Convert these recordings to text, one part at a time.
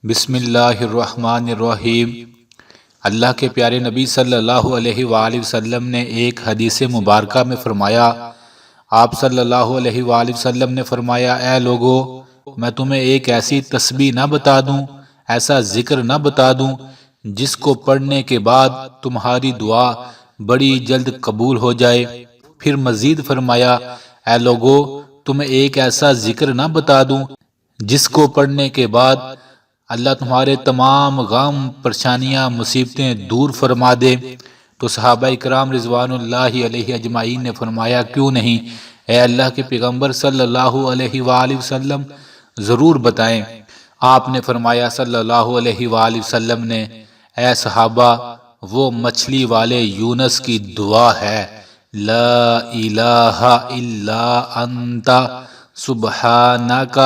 بسم اللہ الرحمن الرحیم۔ اللہ کے پیارے نبی صلی اللہ علیہ وآلہ وسلم نے ایک حدیث مبارکہ میں فرمایا، آپ صلی اللہ علیہ وآلہ وسلم نے فرمایا، اے لوگو، میں تمہیں ایک ایسی تسبیح نہ بتا دوں، ایسا ذکر نہ بتا دوں جس کو پڑھنے کے بعد تمہاری دعا بڑی جلد قبول ہو جائے۔ پھر مزید فرمایا، اے لوگو، تمہیں ایک ایسا ذکر نہ بتا دوں جس کو پڑھنے کے بعد اللہ تمہارے تمام غم، پریشانیاں، مصیبتیں دور فرما دے۔ تو صحابہ اکرام رضوان اللہ علیہ اجمعین نے فرمایا، کیوں نہیں، اے اللہ کے پیغمبر صلی اللہ علیہ وآلہ وسلم، ضرور بتائیں۔ آپ نے فرمایا صلی اللہ علیہ وآلہ وسلم نے، اے صحابہ، وہ مچھلی والے یونس کی دعا ہے، لا الہ الا انت سبحانک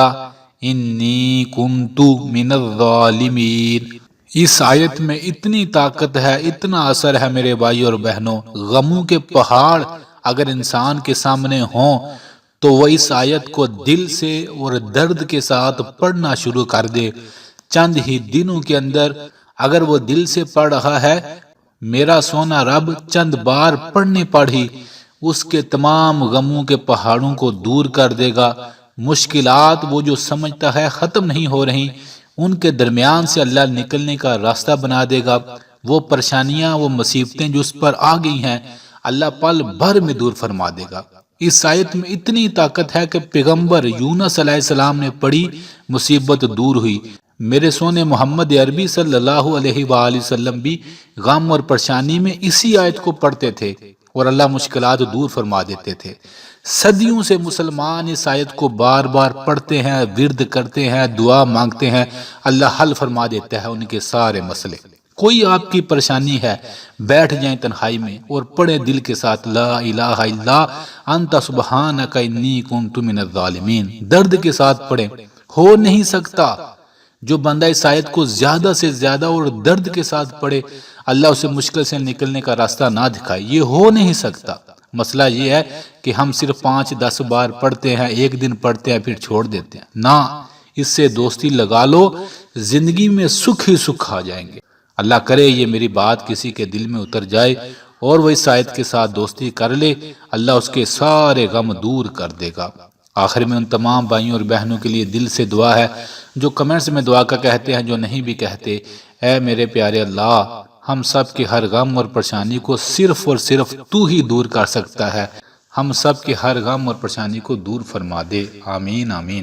انی کنت من الظالمین۔ اس آیت میں اتنی طاقت ہے، اتنا اثر ہے میرے بھائی اور بہنوں۔ غموں کے پہاڑ اگر انسان کے سامنے ہوں تو وہ اس آیت کو دل سے اور درد کے ساتھ پڑھنا شروع کر دے۔ چند ہی دنوں کے اندر اگر وہ دل سے پڑھ رہا ہے، میرا سونا رب چند بار پڑھنے پڑھی، اس کے تمام غموں کے پہاڑوں کو دور کر دے گا۔ مشکلات وہ جو سمجھتا ہے ختم نہیں ہو رہی، ان کے درمیان سے اللہ نکلنے کا راستہ بنا دے گا۔ وہ پریشانیاں، وہ مصیبتیں جو اس پر آ گئی ہیں، اللہ پل بھر میں دور فرما دے گا۔ اس آیت میں اتنی طاقت ہے کہ پیغمبر یونس علیہ السلام نے پڑھی، مصیبت دور ہوئی۔ میرے سونے محمد عربی صلی اللہ علیہ وآلہ وسلم بھی غم اور پریشانی میں اسی آیت کو پڑھتے تھے اور اللہ مشکلات دور فرما دیتے تھے۔ صدیوں سے مسلمان اس آیت کو بار بار پڑھتے ہیں، ورد کرتے ہیں، دعا مانگتے ہیں، اللہ حل فرما دیتا ہے ان کے سارے مسئلے۔ کوئی آپ کی پریشانی ہے، بیٹھ جائیں تنہائی میں اور پڑھیں دل کے ساتھ، لا الہ الا انت سبحانک انی کنت من الظالمین۔ درد کے ساتھ پڑھیں۔ ہو نہیں سکتا جو بندہ اس آیت کو زیادہ سے زیادہ اور درد کے ساتھ پڑھے، اللہ اسے مشکل سے نکلنے کا راستہ نہ دکھائے، یہ ہو نہیں سکتا۔ مسئلہ یہ ہے کہ ہم صرف 5-10 بار پڑھتے ہیں، ایک دن پڑھتے ہیں پھر چھوڑ دیتے ہیں۔ نہ، اس سے دوستی لگا لو، زندگی میں سکھ ہی سکھ آ جائیں گے۔ اللہ کرے یہ میری بات کسی کے دل میں اتر جائے اور وہ اس آیت کے ساتھ دوستی کر لے، اللہ اس کے سارے غم دور کر دے گا۔ آخر میں ان تمام بھائیوں اور بہنوں کے لیے دل سے دعا ہے جو کمنٹس میں دعا کا کہتے ہیں، جو نہیں بھی کہتے، اے میرے پیارے اللہ، ہم سب کے ہر غم اور پریشانی کو صرف اور صرف تو ہی دور کر سکتا ہے۔ ہم سب کے ہر غم اور پریشانی کو دور فرما دے، آمین آمین۔